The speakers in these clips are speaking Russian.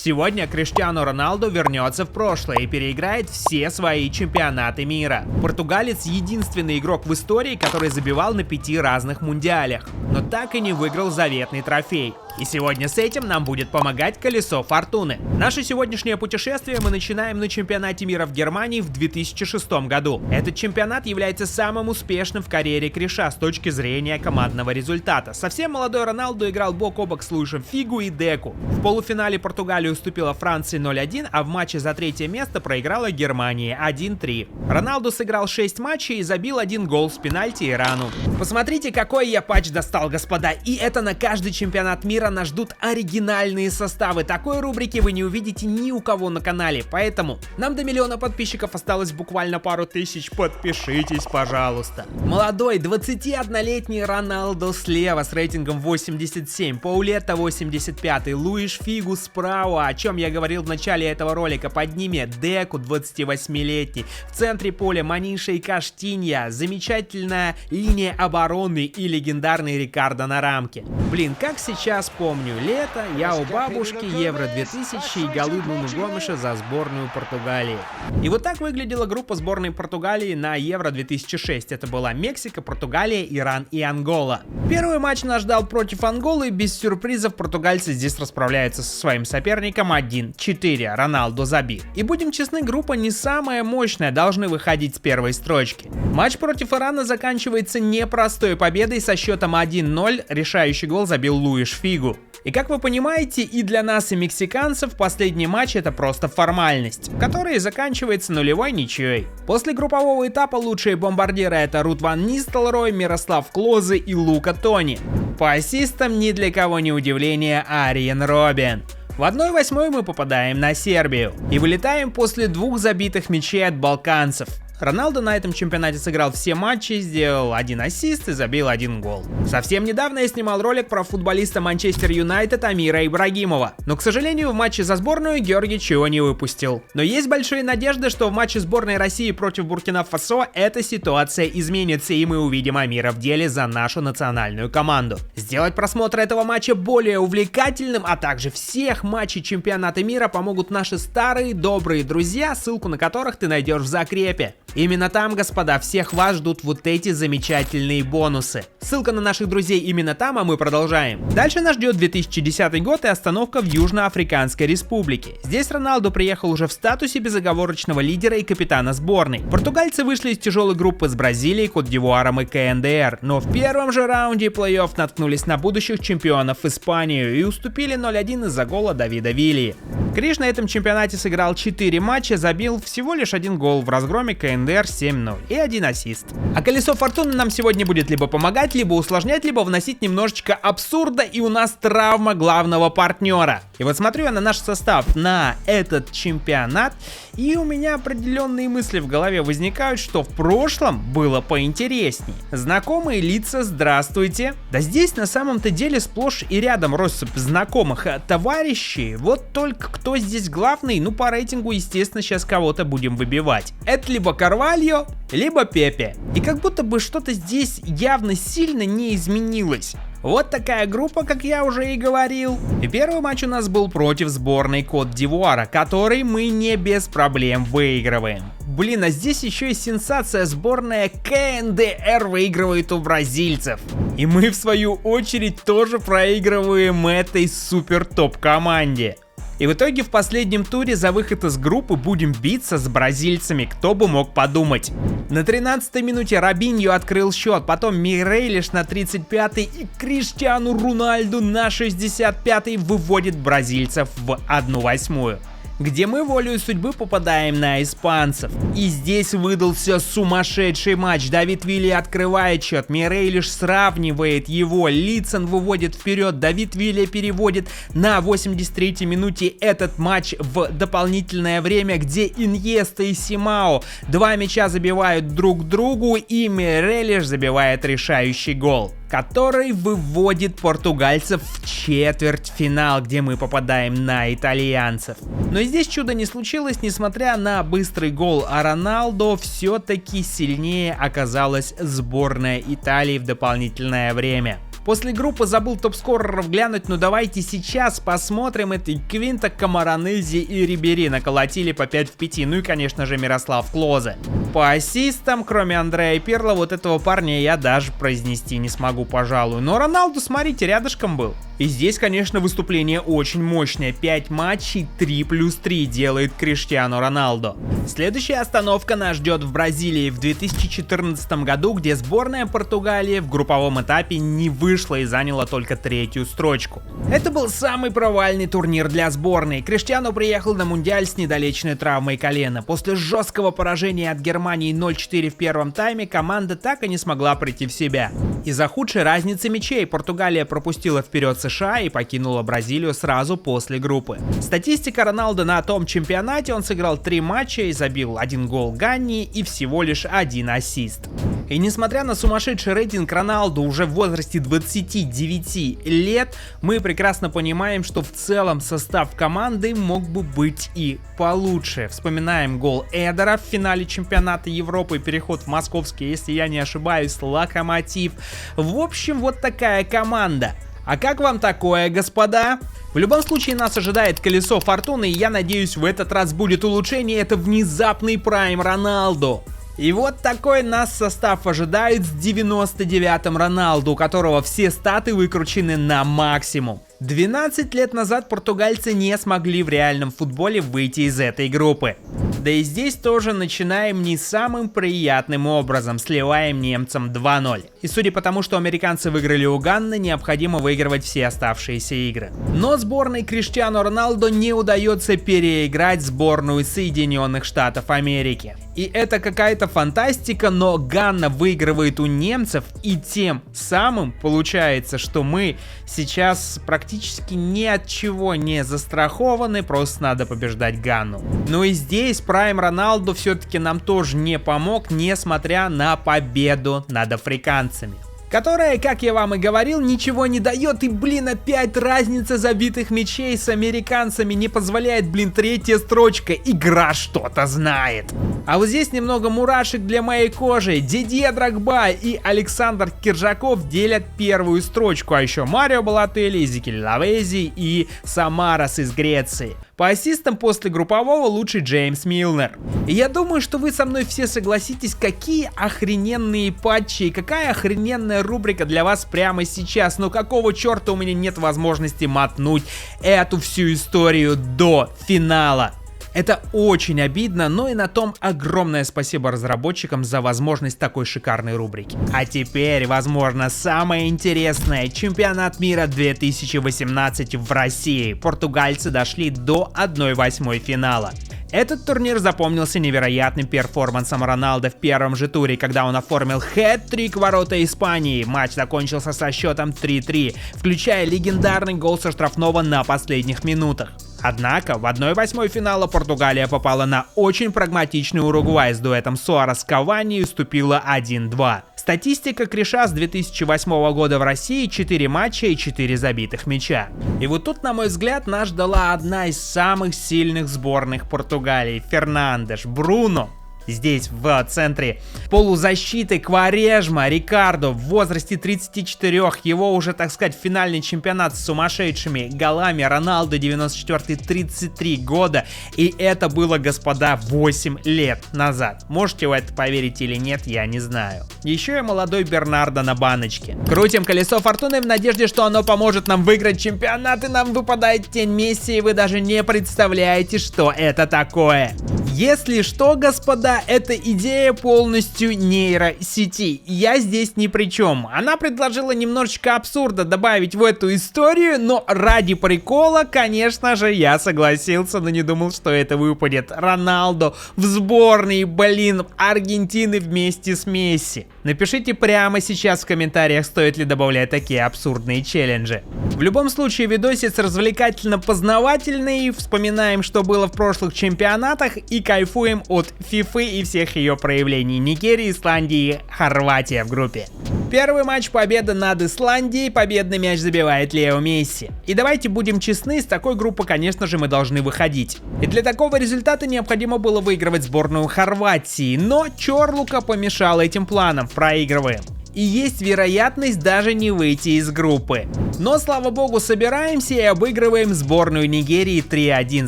Сегодня Криштиану Роналду вернется в прошлое и переиграет все свои чемпионаты мира. Португалец — единственный игрок в истории, который забивал на 5 разных мундиалях, но так и не выиграл заветный трофей. И сегодня с этим нам будет помогать колесо фортуны. Наше сегодняшнее путешествие мы начинаем на чемпионате мира в Германии в 2006 году. Этот чемпионат является самым успешным в карьере Криша с точки зрения командного результата. Совсем молодой Роналду играл бок о бок с Луишем Фигу и Деку. В полуфинале Португалия уступила Франции 0-1, а в матче за третье место проиграла Германии 1-3. Роналду сыграл 6 матчей и забил 1 гол с пенальти Ирану. Посмотрите, какой я патч достал, господа, и это на каждый чемпионат мира нас ждут оригинальные составы. Такой рубрики вы не увидите ни у кого на канале, поэтому нам до 1 миллиона подписчиков осталось буквально пару тысяч. Подпишитесь, пожалуйста. Молодой 21-летний Роналду слева с рейтингом 87, Паулетта 85, Луиш Фигу справа, о чем я говорил в начале этого ролика. Под ними Деку 28-летний, в центре поля Маниша и Каштинья, замечательная линия обороны и легендарный Рикардо на рамке. Блин, как сейчас помню лето, я у бабушки, Евро 2000 и голы Нуну Гомеша за сборную Португалии. И вот так выглядела группа сборной Португалии на Евро 2006. Это была Мексика, Португалия, Иран и Ангола. Первый матч нас ждал против Анголы. Без сюрпризов португальцы здесь расправляются со своим соперником 1-4. Роналду забил. И будем честны, группа не самая мощная, должны выходить с первой строчки. Матч против Ирана заканчивается непростой победой со счетом 1-0. Решающий гол забил Луиш Фигу. И как вы понимаете, и для нас, и мексиканцев последний матч — это просто формальность, которая заканчивается 0-0 ничьей. После группового этапа лучшие бомбардиры — это Рут ван Нистелрой, Мирослав Клозе и Лука Тони. По ассистам ни для кого не удивление Ариен Роббен. В 1/8 мы попадаем на Сербию и вылетаем после 2 забитых мячей от балканцев. Роналду на этом чемпионате сыграл все матчи, сделал 1 ассист и забил 1 гол. Совсем недавно я снимал ролик про футболиста Манчестер Юнайтед Амира Ибрагимова, но, к сожалению, в матче за сборную Георгий его не выпустил. Но есть большие надежды, что в матче сборной России против Буркина-Фасо эта ситуация изменится, и мы увидим Амира в деле за нашу национальную команду. Сделать просмотр этого матча более увлекательным, а также всех матчей чемпионата мира помогут наши старые добрые друзья, ссылку на которых ты найдешь в закрепе. Именно там, господа, всех вас ждут вот эти замечательные бонусы. Ссылка на наших друзей именно там, а мы продолжаем. Дальше нас ждет 2010 год и остановка в Южноафриканской Республике. Здесь Роналду приехал уже в статусе безоговорочного лидера и капитана сборной. Португальцы вышли из тяжелой группы с Бразилией, Кот-д'Ивуаром и КНДР, но в первом же раунде плей-офф наткнулись на будущих чемпионов Испанию и уступили 0-1 из-за гола Давида Виллии. Криш на этом чемпионате сыграл 4 матча, забил всего лишь 1 гол в разгроме КНДР 7-0 и 1 ассист. А колесо фортуны нам сегодня будет либо помогать, либо усложнять, либо вносить немножечко абсурда, и у нас травма главного партнера. И вот смотрю я на наш состав на этот чемпионат, и у меня определенные мысли в голове возникают, что в прошлом было поинтересней. Знакомые лица, здравствуйте. Да здесь на самом-то деле сплошь и рядом россыпь знакомых товарищей, вот только кто здесь главный, ну по рейтингу, естественно, сейчас кого-то будем выбивать. Это либо Карвальо, либо Пепе. И как будто бы что-то здесь явно сильно не изменилось. Вот такая группа, как я уже и говорил. И первый матч у нас был против сборной Кот-д'Ивуара, который мы не без проблем выигрываем. Блин, а здесь еще и сенсация: сборная КНДР выигрывает у бразильцев. И мы в свою очередь тоже проигрываем этой супер топ команде. И в итоге в последнем туре за выход из группы будем биться с бразильцами, кто бы мог подумать. На 13-й минуте Робиньо открыл счет, потом Мирейлиш на 35-й и Криштиану Роналду на 65-й выводит бразильцев в 1/8. Где мы волею судьбы попадаем на испанцев. И здесь выдался сумасшедший матч. Давид Вилли открывает счет, Мирейлиш сравнивает его, Лицен выводит вперед, Давид Вилли переводит на 83-й минуте этот матч в дополнительное время, где Иньеста и Симао 2 мяча забивают друг другу, и Мирейлиш забивает решающий гол, который выводит португальцев в четвертьфинал, где мы попадаем на итальянцев. Но здесь чудо не случилось, несмотря на быстрый гол, а Роналдо все-таки сильнее оказалась сборная Италии в дополнительное время. После группы забыл топ-скореров глянуть, но давайте сейчас посмотрим. Это и Квинта, Камаранези и Рибери наколотили по 5 в 5. Ну и, конечно же, Мирослав Клозе. По ассистам, кроме Андрея Пирла, вот этого парня я даже произнести не смогу, пожалуй. Но Роналду, смотрите, рядышком был. И здесь, конечно, выступление очень мощное. 5 матчей, 3+3 делает Криштиану Роналдо. Следующая остановка нас ждет в Бразилии в 2014 году, где сборная Португалии в групповом этапе не вышла и заняла только 3-ю строчку. Это был самый провальный турнир для сборной. Криштиану приехал на Мундиаль с недолеченной травмой колена. После жесткого поражения от Германии 0-4 в первом тайме команда так и не смогла прийти в себя. Из-за худшей разницы мячей Португалия пропустила вперед США и покинула Бразилию сразу после группы. Статистика Роналдо на том чемпионате: он сыграл 3 матча и забил 1 гол Ганни и всего лишь 1 ассист. И несмотря на сумасшедший рейтинг Роналду уже в возрасте 29 лет, мы прекрасно понимаем, что в целом состав команды мог бы быть и получше. Вспоминаем гол Эдера в финале чемпионата Европы, переход в московский, если я не ошибаюсь, Локомотив. В общем, вот такая команда. А как вам такое, господа? В любом случае нас ожидает колесо фортуны, и я надеюсь, в этот раз будет улучшение. Это внезапный прайм Роналду. И вот такой нас состав ожидает с 99-м Роналду, у которого все статы выкручены на максимум. 12 лет назад португальцы не смогли в реальном футболе выйти из этой группы. Да и здесь тоже начинаем не самым приятным образом, сливаем немцам 2-0. И судя по тому, что американцы выиграли у Ганны, необходимо выигрывать все оставшиеся игры. Но сборной Криштиану Роналдо не удается переиграть сборную Соединенных Штатов Америки. И это какая-то фантастика, но Ганна выигрывает у немцев, и тем самым получается, что мы сейчас практически ни от чего не застрахованы, просто надо побеждать Ганну. Ну и здесь прайм Роналду все-таки нам тоже не помог, несмотря на победу над африканцами, которая, как я вам и говорил, ничего не дает. И, блин, опять разница забитых мячей с американцами не позволяет, блин, 3-я строчка. Игра что-то знает. А вот здесь немного мурашек для моей кожи. Дидье Дрогба и Александр Киржаков делят 1-ю строчку. А еще Марио Балотелли, Эзекиэль Лавези и Самарас из Греции. По ассистам после группового лучший Джеймс Милнер. И я думаю, что вы со мной все согласитесь, какие охрененные патчи и какая охрененная рубрика для вас прямо сейчас. Но какого черта у меня нет возможности мотнуть эту всю историю до финала? Это очень обидно, но и на том огромное спасибо разработчикам за возможность такой шикарной рубрики. А теперь, возможно, самое интересное. Чемпионат мира 2018 в России. Португальцы дошли до 1/8 финала. Этот турнир запомнился невероятным перформансом Роналдо в первом же туре, когда он оформил хэт-трик ворота Испании. Матч закончился со счетом 3-3, включая легендарный гол со штрафного на последних минутах. Однако в 1/8 финала Португалия попала на очень прагматичный Уругвай с дуэтом Суарес-Кавани и уступила 1-2. Статистика Криша с 2008 года в России: 4 матча и 4 забитых мяча. И вот тут, на мой взгляд, нас ждала одна из самых сильных сборных Португалии — Фернандеш, Бруно. Здесь в центре полузащиты Кварежма, Рикардо в возрасте 34, его уже, так сказать, финальный чемпионат с сумасшедшими голами, Роналдо 94, 33 года, и это было, господа, 8 лет назад. Можете в это поверить или нет, я не знаю. Еще и молодой Бернардо на баночке. Крутим колесо фортуны в надежде, что оно поможет нам выиграть чемпионат, и нам выпадает тень Месси, и вы даже не представляете, что это такое. Если что, господа, эта идея полностью нейросети. Я здесь ни при чем. Она предложила немножечко абсурда добавить в эту историю, но ради прикола, конечно же, я согласился, но не думал, что это выпадет. Роналдо в сборной, блин, Аргентины вместе с Месси. Напишите прямо сейчас в комментариях, стоит ли добавлять такие абсурдные челленджи. В любом случае, видосец развлекательно-познавательный. Вспоминаем, что было в прошлых чемпионатах, и кайфуем от FIFA и всех ее проявлений. Нигерия, Исландия, Хорватия в группе. Первый матч — победа над Исландией, победный мяч забивает Лео Месси. И давайте будем честны, с такой группы, конечно же, мы должны выходить. И для такого результата необходимо было выигрывать сборную Хорватии, но Чорлука помешал этим планам, проигрываем. и есть вероятность даже не выйти из группы. Но, слава богу, собираемся и обыгрываем сборную Нигерии 3-1,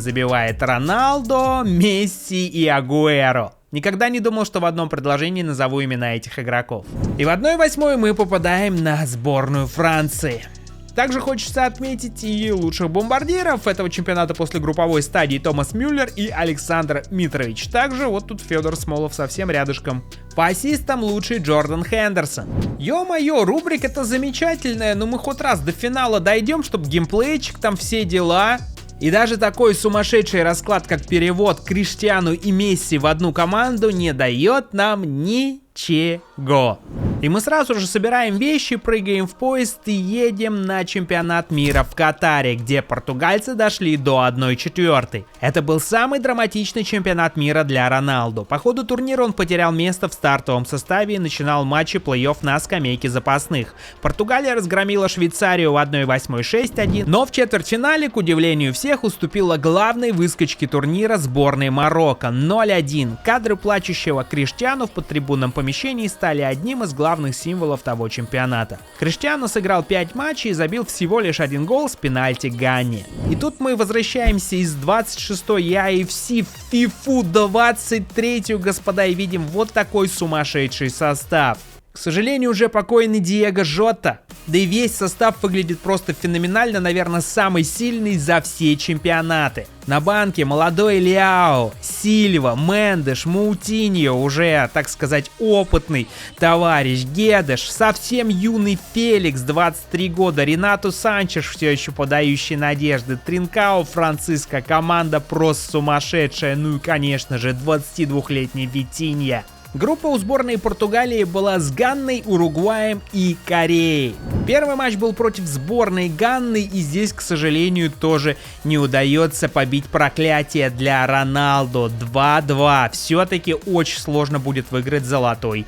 забивает Роналдо, Месси и Агуэро. Никогда не думал, что в одном предложении назову имена этих игроков. И в 1/8 мы попадаем на сборную Франции. Также хочется отметить и лучших бомбардиров этого чемпионата после групповой стадии: Томас Мюллер и Александр Митрович. Также вот тут Федор Смолов совсем рядышком. По ассистам лучший Джордан Хендерсон. Ё-моё, рубрика-то замечательная, но мы хоть раз до финала дойдем, чтобы геймплейчик, там все дела. И даже такой сумасшедший расклад, как перевод Криштиану и Месси в одну команду, не дает нам ничего. И мы сразу же собираем вещи, прыгаем в поезд и едем на чемпионат мира в Катаре, где португальцы дошли до 1/4. Это был самый драматичный чемпионат мира для Роналдо. По ходу турнира он потерял место в стартовом составе и начинал матчи плей-офф на скамейке запасных. Португалия разгромила Швейцарию в 1/8 6-1, но в четвертьфинале, к удивлению всех, уступила главной выскочке турнира сборной Марокко 0-1. Кадры плачущего Криштиану в подтрибунном помещении стали одним из главных символов того чемпионата. Криштиану сыграл 5 матчей и забил всего лишь 1 гол с пенальти Ганни. И тут мы возвращаемся из 26-й AFC в FIFA 23-ю, господа, и видим вот такой сумасшедший состав. К сожалению, уже покойный Диего Жота. Да и весь состав выглядит просто феноменально, наверное, самый сильный за все чемпионаты. На банке молодой Ляо, Сильва, Мендеш, Маутиньо, уже, так сказать, опытный товарищ, Гедеш, совсем юный Феликс, 23 года, Ренату Санчеш, все еще подающий надежды, Тринкао Франциско, команда просто сумасшедшая, ну и, конечно же, 22-летний Витинья. Группа у сборной Португалии была с Ганной, Уругваем и Кореей. Первый матч был против сборной Ганны, и здесь, к сожалению, тоже не удается побить проклятие для Роналдо. 2-2. Все-таки очень сложно будет выиграть золотой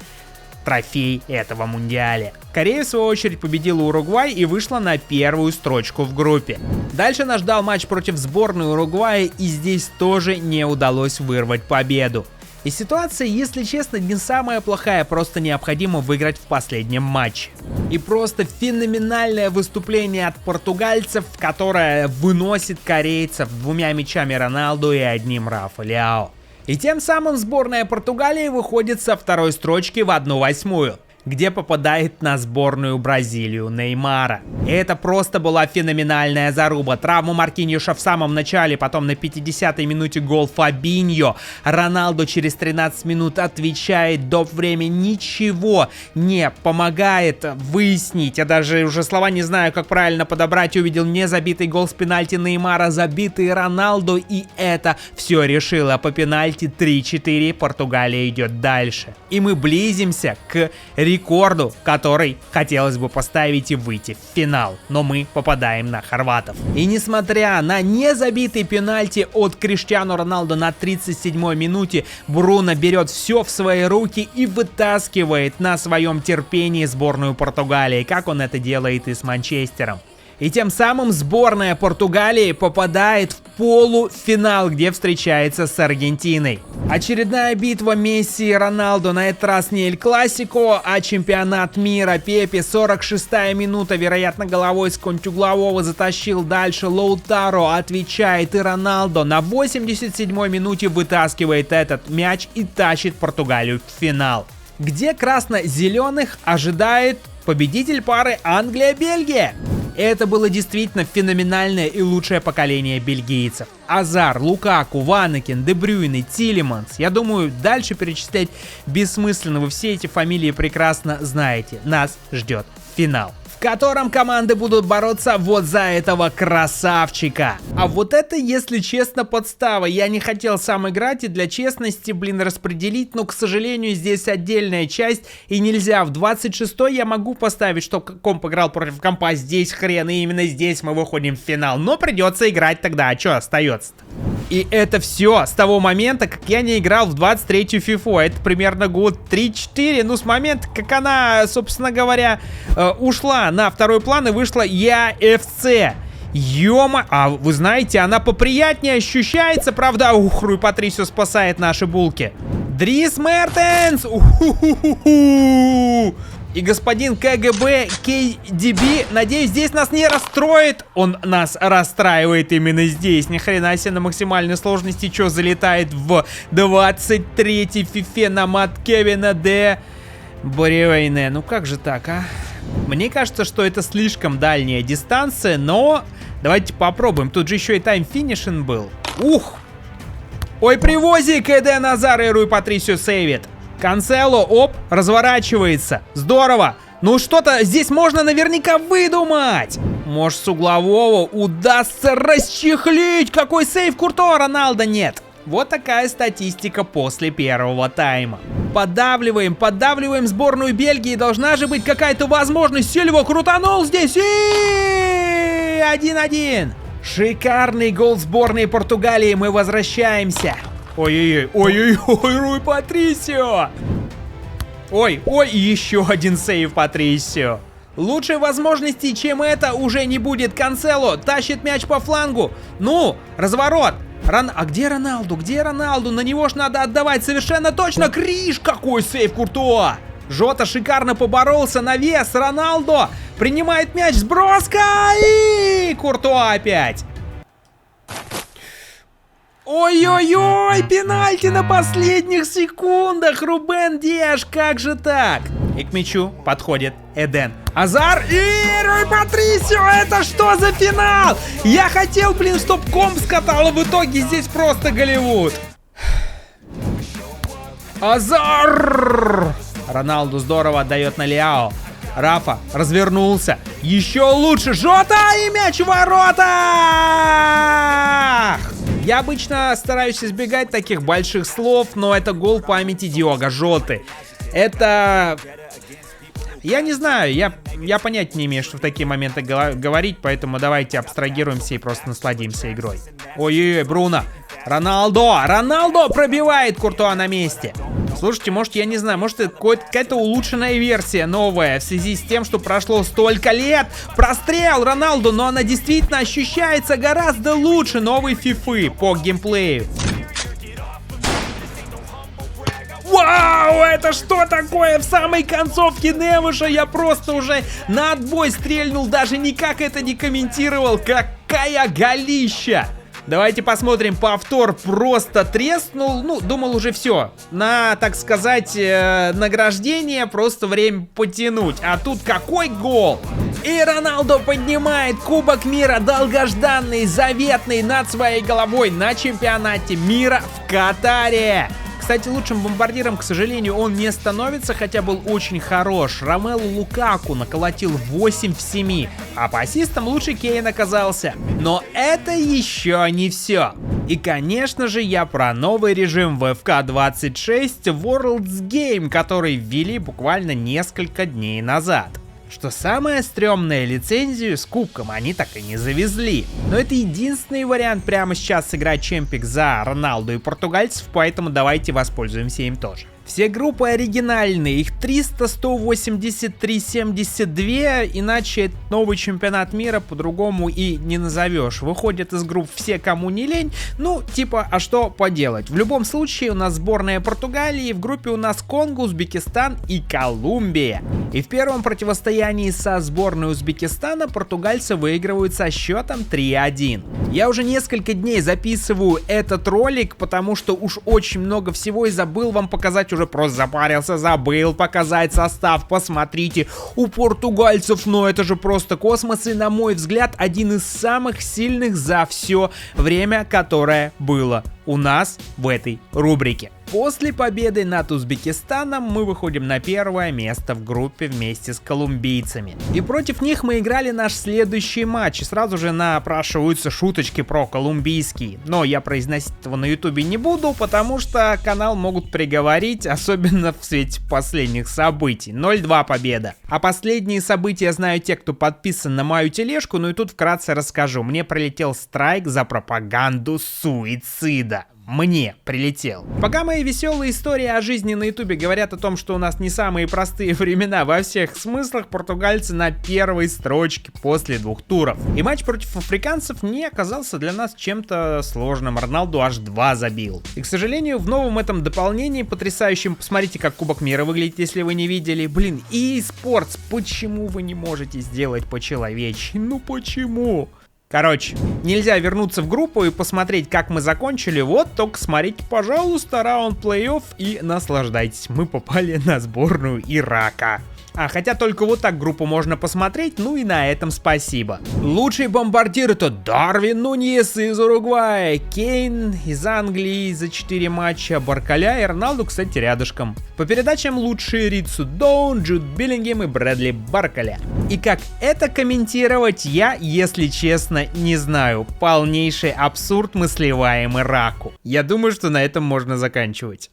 трофей этого мундиаля. Корея, в свою очередь, победила Уругвай и вышла на первую строчку в группе. Дальше нас ждал матч против сборной Уругвая, и здесь тоже не удалось вырвать победу. И ситуация, если честно, не самая плохая, просто необходимо выиграть в последнем матче. И просто феноменальное выступление от португальцев, которое выносит корейцев 2 мячами Роналду и 1 Рафа Ляо. И тем самым сборная Португалии выходит со второй строчки в 1/8. Где попадает на сборную Бразилию Неймара. И это просто была феноменальная заруба. Травма Маркиньоша в самом начале, потом на 50-й минуте гол Фабиньо. Роналдо через 13 минут отвечает, до времени ничего не помогает выяснить. Я даже уже слова не знаю, как правильно подобрать. Увидел незабитый гол с пенальти Неймара, забитый Роналдо, и это все решило. По пенальти 3-4 Португалия идет дальше. И мы близимся к рекорду, который хотелось бы поставить и выйти в финал. Но мы попадаем на хорватов. И несмотря на незабитый пенальти от Криштиану Роналдо на 37-й минуте, Бруно берет все в свои руки и вытаскивает на своем терпении сборную Португалии, как он это делает и с Манчестером. И тем самым сборная Португалии попадает в полуфинал, где встречается с Аргентиной. Очередная битва Месси и Роналдо, на этот раз не Эль Классико, а чемпионат мира. Пепе, 46-я минута, вероятно, головой с контуглового затащил дальше. Лаутаро отвечает, и Роналдо на 87-й минуте вытаскивает этот мяч и тащит Португалию в финал, где красно-зеленых ожидает победитель пары Англия-Бельгия. Это было действительно феноменальное и лучшее поколение бельгийцев. Азар, Лукаку, Ванекин, Де Брюйне, Тилеманс. Я думаю, дальше перечислять бессмысленно, вы все эти фамилии прекрасно знаете. Нас ждет финал, в котором команды будут бороться вот за этого красавчика. А вот это, если честно, подстава. Я не хотел сам играть и для честности, распределить, но, к сожалению, здесь отдельная часть и нельзя. В 26-й я могу поставить, что комп играл против компа, здесь хрен, и именно здесь мы выходим в финал. Но придется играть тогда, а что остается-то? И это все с того момента, как я не играл в 23-ю FIFA. Это примерно год 3-4. Ну, с момента, как она, собственно говоря, ушла на второй план и вышла EAFC. Ёма, а вы знаете, она поприятнее ощущается, правда? Ух, Руй Патрисио спасает наши булки. Дрис Мертенс! И господин КГБ KDB, надеюсь, здесь нас не расстроит. Он нас расстраивает именно здесь. Ни хрена себе, на максимальной сложности что залетает в 23-й фифе на мат Кевина Д. Брюйне. Ну как же так, а? Мне кажется, что это слишком дальняя дистанция, но давайте попробуем. Тут же еще и тайм-финишинг был. Ух! Ой, привози, КД Назар и Руй Патрисио сейвит. Канцело, оп, разворачивается. Здорово. Ну что-то здесь можно наверняка выдумать. Может, с углового удастся расчехлить. Какой сейв Куртуа, Роналдо нет. Вот такая статистика после первого тайма. Поддавливаем сборную Бельгии. Должна же быть какая-то возможность. Сильва крутанул здесь. И 1-1. Шикарный гол сборной Португалии. Мы возвращаемся. Ой-ой-ой, Руй Патрисио. Ой, еще один сейв Патрисио. Лучшей возможности, чем это, уже не будет. Канцело тащит мяч по флангу. Ну, разворот. А где Роналду? Где Роналду? На него ж надо отдавать совершенно точно. Криш, какой сейв Куртуа. Жота шикарно поборолся, навес. Роналдо принимает мяч, сброска и Куртуа опять. Ой-ой-ой, пенальти на последних секундах. Рубен Диаш, как же так? И к мячу подходит Эден Азар и Руй Патрисио. Это что за финал? Я хотел, блин, чтоб комп скатал, а в итоге здесь просто Голливуд. Азар! Роналду здорово отдает на Лиао. Рафа развернулся. Еще лучше. Жота и мяч в воротах! Я обычно стараюсь избегать таких больших слов, но это гол памяти Диого Жоты. Это... Я не знаю, я понятия не имею, что в такие моменты говорить, поэтому давайте абстрагируемся и просто насладимся игрой. Ой-ой-ой, Бруно. Роналдо пробивает Куртуа на месте. Слушайте, может, я не знаю, может, это какая-то улучшенная версия новая в связи с тем, что прошло столько лет. Прострел Роналду, но она действительно ощущается гораздо лучше новой фифы по геймплею. Вау, это что такое? В самой концовке Невыша я просто уже на отбой стрельнул, даже никак это не комментировал. Какая голища! Давайте посмотрим повтор. Просто треснул. Ну, думал уже все. На, так сказать, награждение просто время потянуть. А тут какой гол! И Роналдо поднимает Кубок мира, долгожданный, заветный, над своей головой на чемпионате мира в Катаре. Кстати, лучшим бомбардиром, к сожалению, он не становится, хотя был очень хорош. Ромелу Лукаку наколотил 8 в 7, а по ассистам лучше Кейн оказался. Но это еще не все. И, конечно же, я про новый режим ВФК-26 World's Game, который ввели буквально несколько дней назад. Что самое стрёмное, лицензию с кубком они так и не завезли. Но это единственный вариант прямо сейчас сыграть чемпик за Роналду и португальцев, поэтому давайте воспользуемся им тоже. Все группы оригинальные, их 300, 183, 72, иначе это новый чемпионат мира по-другому и не назовешь. Выходят из групп все, кому не лень, ну типа, а что поделать. В любом случае у нас сборная Португалии, в группе у нас Конго, Узбекистан и Колумбия. И в первом противостоянии со сборной Узбекистана португальцы выигрывают со счетом 3-1. Я уже несколько дней записываю этот ролик, потому что уж очень много всего и забыл вам показать, уже просто запарился, забыл показать состав. Посмотрите, у португальцев, ну это же просто космос, и на мой взгляд один из самых сильных за все время, которое было у нас в этой рубрике. После победы над Узбекистаном мы выходим на первое место в группе вместе с колумбийцами. И против них мы играли наш следующий матч. И сразу же напрашиваются шуточки про колумбийский. Но я произносить этого на ютубе не буду, потому что канал могут приговорить, особенно в свете последних событий. 0-2 победа. А последние события знают те, кто подписан на мою тележку, ну и тут вкратце расскажу. Мне прилетел страйк за пропаганду суицида. мне прилетел. Пока мои веселые истории о жизни на ютубе говорят о том, что у нас не самые простые времена во всех смыслах, португальцы на первой строчке после 2 туров. И матч против африканцев не оказался для нас чем-то сложным. Роналду аж 2 забил. И, к сожалению, в новом этом дополнении потрясающем, посмотрите, как Кубок Мира выглядит, если вы не видели. Блин, eSports, почему вы не можете сделать по-человечьи? Ну почему? Короче, нельзя вернуться в группу и посмотреть, как мы закончили. Вот, только смотрите, пожалуйста, раунд плей-офф и наслаждайтесь. Мы попали на сборную Ирака. Хотя только вот так группу можно посмотреть, ну и на этом спасибо. Лучший бомбардир — это Дарвин Нуньес из Уругвая, Кейн из Англии за 4 матча, Баркаля и Роналду, кстати, рядышком. По передачам лучшие Рицу Доун, Джуд Биллингем и Брэдли Баркаля. И как это комментировать, я, если честно, не знаю. Полнейший абсурд мы сливаем Ираку. Я думаю, что на этом можно заканчивать.